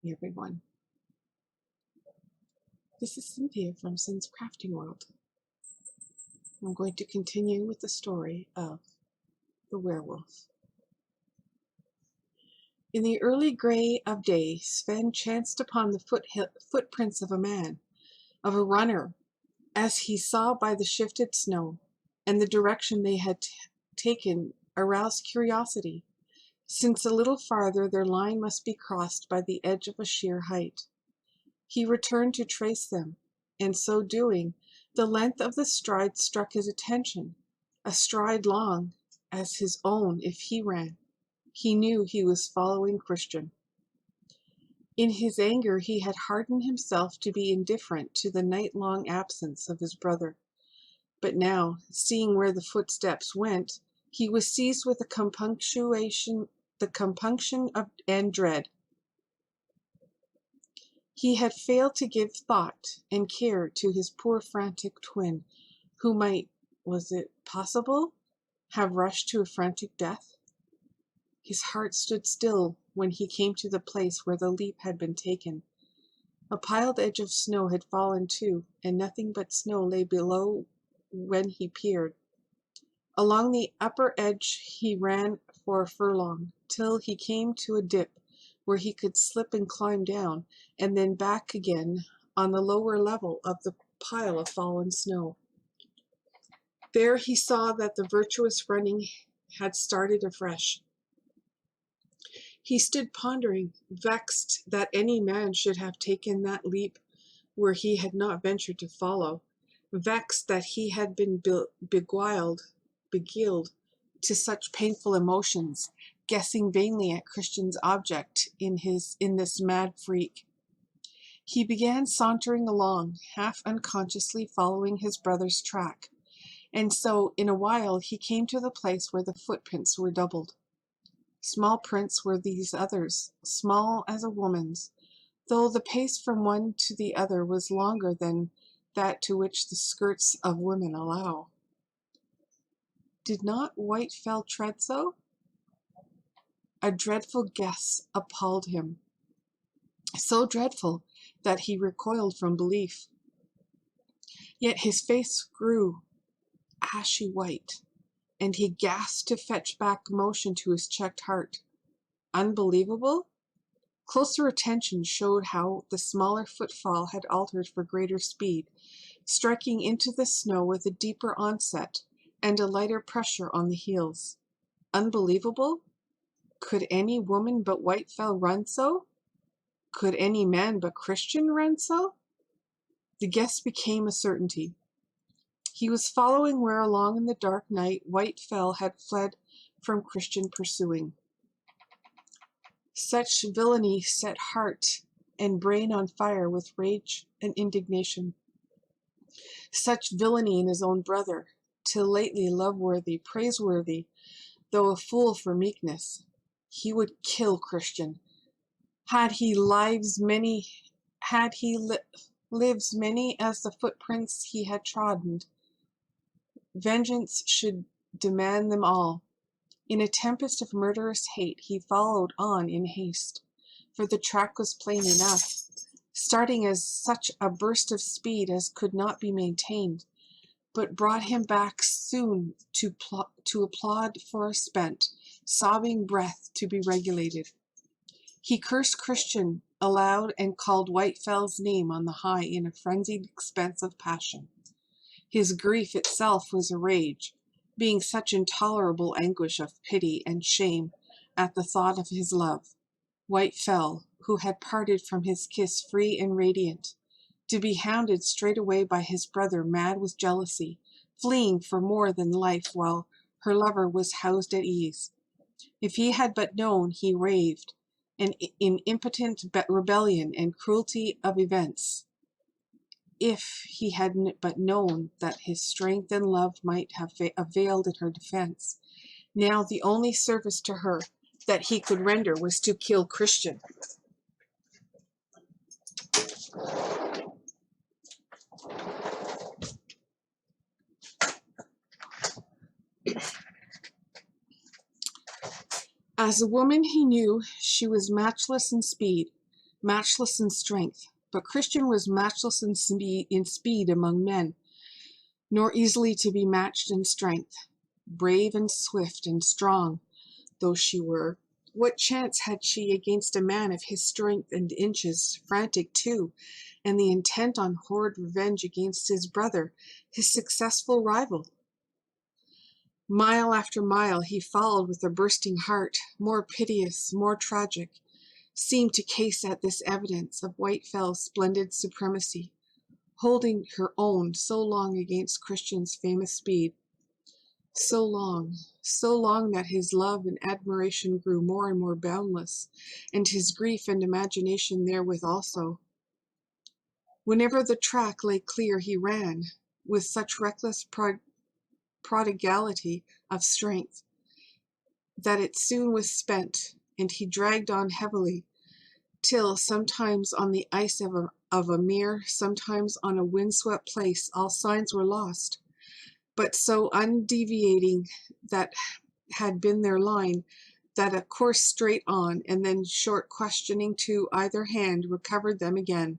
Hey everyone, this is Cynthia from cynscraftingworld. I'm going to continue with the story of the werewolf. In the early grey of day, Sven chanced upon the footprints of a man, of a runner, as he saw by the shifted snow, and the direction they had taken aroused curiosity, since a little farther their line must be crossed by the edge of a sheer height. He returned to trace them, and so doing, the length of the stride struck his attention, a stride long as his own if he ran. He knew he was following Christian. In his anger he had hardened himself to be indifferent to the night-long absence of his brother. But now, seeing where the footsteps went, he was seized with the compunction and dread. He had failed to give thought and care to his poor frantic twin, who might, was it possible, have rushed to a frantic death? His heart stood still when he came to the place where the leap had been taken. A piled edge of snow had fallen too, and nothing but snow lay below when he peered. Along the upper edge he ran for a furlong, till he came to a dip where he could slip and climb down, and then back again on the lower level of the pile of fallen snow. There he saw that the virtuous running had started afresh. He stood pondering, vexed that any man should have taken that leap where he had not ventured to follow, vexed that he had been beguiled to such painful emotions, guessing vainly at Christian's object in this mad freak. He began sauntering along, half unconsciously following his brother's track, and so in a while he came to the place where the footprints were doubled. Small prints were these others, small as a woman's, though the pace from one to the other was longer than that to which the skirts of women allow. Did not Whitefell tread so? A dreadful guess appalled him, so dreadful that he recoiled from belief. Yet his face grew ashy white, and he gasped to fetch back motion to his checked heart. Unbelievable? Closer attention showed how the smaller footfall had altered for greater speed, striking into the snow with a deeper onset and a lighter pressure on the heels. Unbelievable? Could any woman but Whitefell run so? Could any man but Christian run so? The guess became a certainty. He was following where along in the dark night Whitefell had fled from Christian pursuing. Such villainy set heart and brain on fire with rage and indignation. Such villainy in his own brother, till lately love-worthy, praiseworthy, though a fool for meekness. He would kill Christian. Had he lives many as the footprints he had trodden, vengeance should demand them all. In a tempest of murderous hate he followed on in haste, for the track was plain enough, starting as such a burst of speed as could not be maintained, but brought him back soon to applaud for a spent, sobbing breath to be regulated. He cursed Christian aloud and called Whitefell's name on the high in a frenzied expanse of passion. His grief itself was a rage, being such intolerable anguish of pity and shame at the thought of his love, Whitefell, who had parted from his kiss free and radiant, to be hounded straightway by his brother mad with jealousy, fleeing for more than life while her lover was housed at ease. If he had but known, he raved, in impotent rebellion and cruelty of events. If he had but known that his strength and love might have availed in her defense. Now the only service to her that he could render was to kill Christian. As a woman he knew she was matchless in speed, matchless in strength. But Christian was matchless in speed among men, nor easily to be matched in strength. Brave and swift and strong though she were, what chance had she against a man of his strength and inches, frantic too, and the intent on horrid revenge against his brother, his successful rival? Mile after mile he followed with a bursting heart, more piteous, more tragic, seemed to case at this evidence of Whitefell's splendid supremacy, holding her own so long against Christian's famous speed. So long that his love and admiration grew more and more boundless, and his grief and imagination therewith also. Whenever the track lay clear he ran, with such reckless prodigality of strength, that it soon was spent, and he dragged on heavily, till sometimes on the ice of a mere, sometimes on a windswept place, all signs were lost, but so undeviating that had been their line, that a course straight on, and then short questioning to either hand, recovered them again.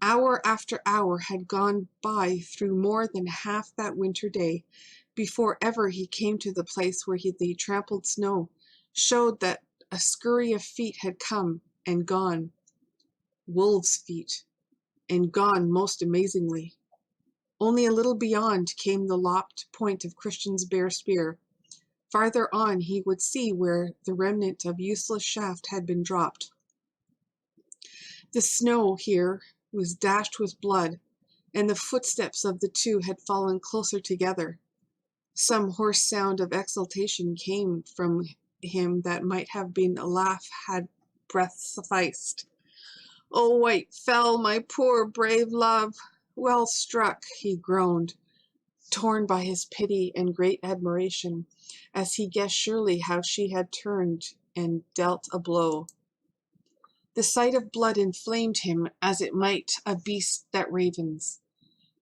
Hour after hour had gone by through more than half that winter day, before ever he came to the place where the trampled snow showed that a scurry of feet had come and gone, wolves' feet, and gone most amazingly. Only a little beyond came the lopped point of Christian's bare spear. Farther on he would see where the remnant of useless shaft had been dropped. The snow here was dashed with blood, and the footsteps of the two had fallen closer together. Some hoarse sound of exultation came from him that might have been a laugh had breath sufficed. "Oh, Whitefell, my poor brave love, well struck," he groaned, torn by his pity and great admiration, as he guessed surely how she had turned and dealt a blow. The sight of blood inflamed him as it might a beast that ravens.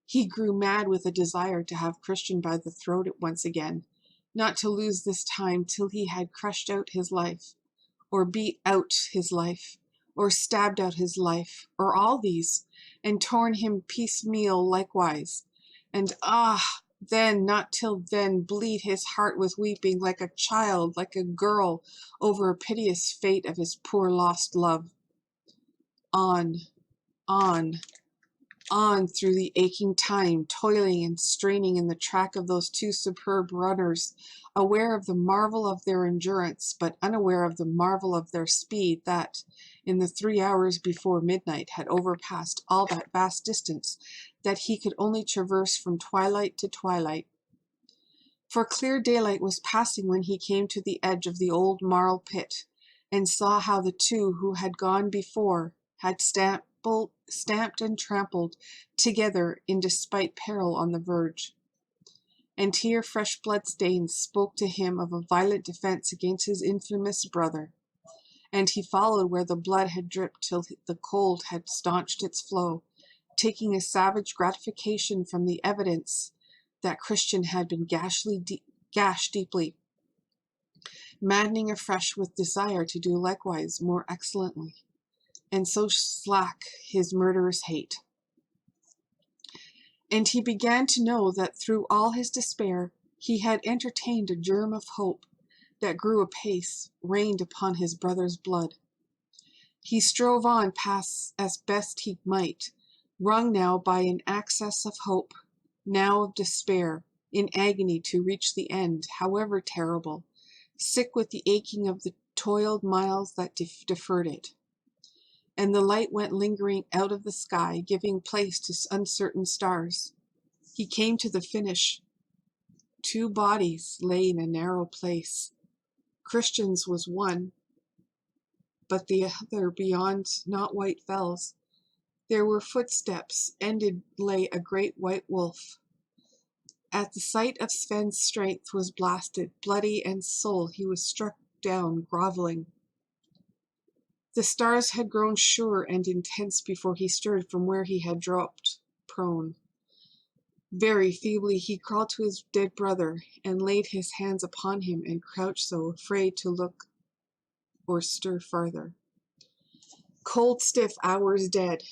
He grew mad with a desire to have Christian by the throat once again, not to lose this time till he had crushed out his life, or beat out his life, or stabbed out his life, or all these, and torn him piecemeal likewise, and then, not till then, bleed his heart with weeping like a child, like a girl, over a piteous fate of his poor lost love. On, on, on through the aching time, toiling and straining in the track of those two superb runners, aware of the marvel of their endurance, but unaware of the marvel of their speed that, in the 3 hours before midnight, had overpassed all that vast distance that he could only traverse from twilight to twilight. For clear daylight was passing when he came to the edge of the old marl pit, and saw how the two who had gone before had stamped and trampled together in despite peril on the verge. And here fresh bloodstains spoke to him of a violent defense against his infamous brother, and he followed where the blood had dripped till the cold had staunched its flow, taking a savage gratification from the evidence that Christian had been gashed deeply, maddening afresh with desire to do likewise more excellently, and so slack his murderous hate. And he began to know that through all his despair he had entertained a germ of hope that grew apace, rained upon his brother's blood. He strove on past as best he might, wrung now by an access of hope, now of despair, in agony to reach the end, however terrible, sick with the aching of the toiled miles that deferred it. And the light went lingering out of the sky, giving place to uncertain stars. He came to the finish. 2 bodies lay in a narrow place. Christian's was one, but the other beyond, not Whitefell's. There were footsteps, ended lay a great white wolf. At the sight of Sven's strength was blasted, bloody and sole he was struck down, groveling. The stars had grown sure and intense before he stirred from where he had dropped prone. Very feebly he crawled to his dead brother, and laid his hands upon him, and crouched so, afraid to look or stir farther. Cold, stiff hours dead,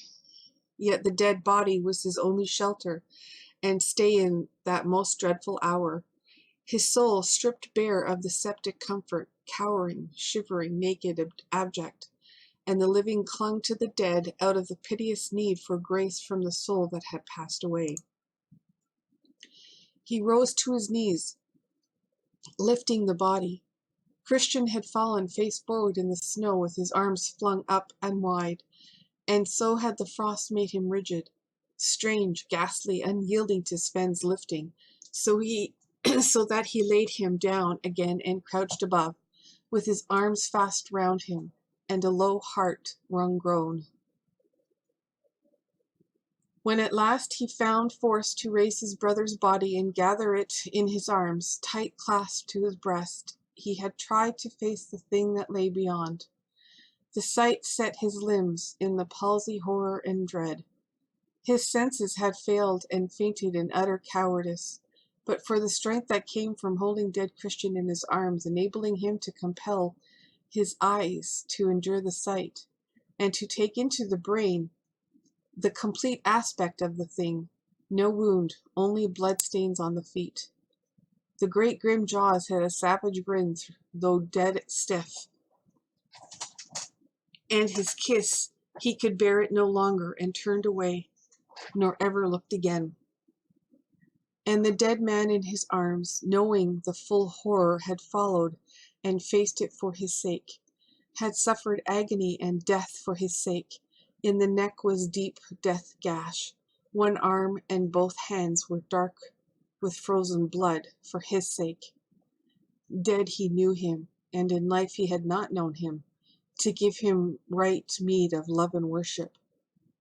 yet the dead body was his only shelter and stay in that most dreadful hour. His soul stripped bare of the septic comfort, cowering, shivering, naked, abject, and the living clung to the dead out of the piteous need for grace from the soul that had passed away. He rose to his knees, lifting the body. Christian had fallen face forward in the snow with his arms flung up and wide, and so had the frost made him rigid, strange, ghastly, unyielding to Sven's lifting, so that he laid him down again and crouched above, with his arms fast round him, and a low heart-wrung groan. When at last he found force to raise his brother's body and gather it in his arms, tight clasped to his breast, he had tried to face the thing that lay beyond. The sight set his limbs in the palsy, horror, and dread. His senses had failed and fainted in utter cowardice, but for the strength that came from holding dead Christian in his arms, enabling him to compel his eyes to endure the sight, and to take into the brain the complete aspect of the thing. No wound, only bloodstains on the feet. The great grim jaws had a savage grin, though dead stiff, and his kiss, he could bear it no longer, and turned away, nor ever looked again. And the dead man in his arms, knowing the full horror, had followed and faced it for his sake, had suffered agony and death for his sake. In the neck was deep death gash. One arm and both hands were dark with frozen blood for his sake. Dead he knew him, and in life he had not known him, to give him right meed of love and worship.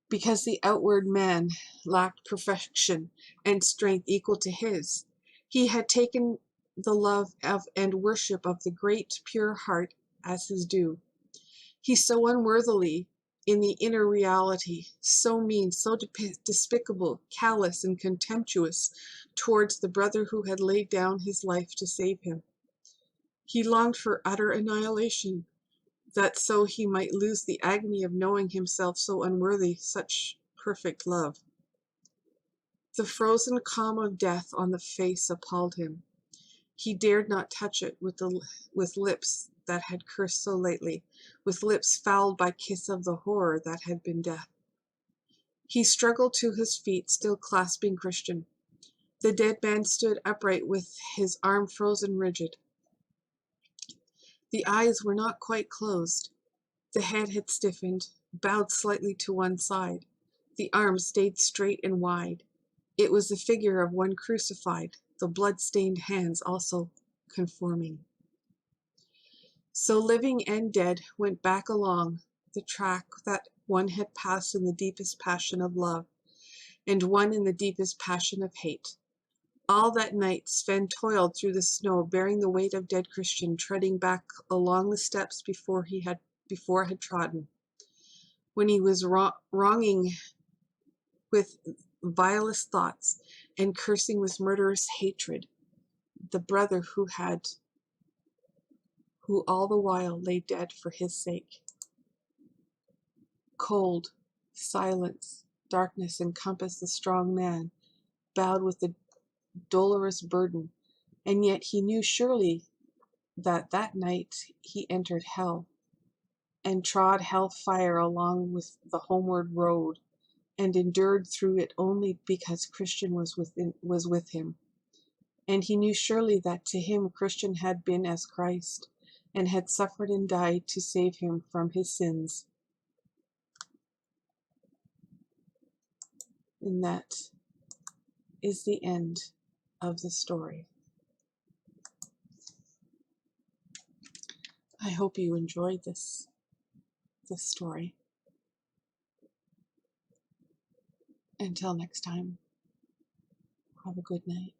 Because the outward man lacked perfection and strength equal to his, he had taken the love of and worship of the great pure heart as his due. He so unworthily, in the inner reality, so mean, so despicable, callous, and contemptuous towards the brother who had laid down his life to save him. He longed for utter annihilation, that so he might lose the agony of knowing himself so unworthy such perfect love. The frozen calm of death on the face appalled him. He dared not touch it with lips that had cursed so lately, with lips fouled by kiss of the horror that had been death. He struggled to his feet, still clasping Christian. The dead man stood upright with his arm frozen rigid. The eyes were not quite closed. The head had stiffened, bowed slightly to one side. The arms stayed straight and wide. It was the figure of one crucified, the blood-stained hands also conforming. So living and dead went back along the track that one had passed in the deepest passion of love, and one in the deepest passion of hate. All that night Sven toiled through the snow, bearing the weight of dead Christian, treading back along the steps before had trodden. When he was wronging with vilest thoughts and cursing with murderous hatred the brother who all the while lay dead for his sake. Cold, silence, darkness encompassed the strong man, bowed with the dolorous burden, and yet he knew surely that that night he entered hell, and trod hell fire along with the homeward road, and endured through it only because Christian was with him. And he knew surely that to him Christian had been as Christ, and had suffered and died to save him from his sins. And that is the end of the story. I hope you enjoyed this story. Until next time, have a good night.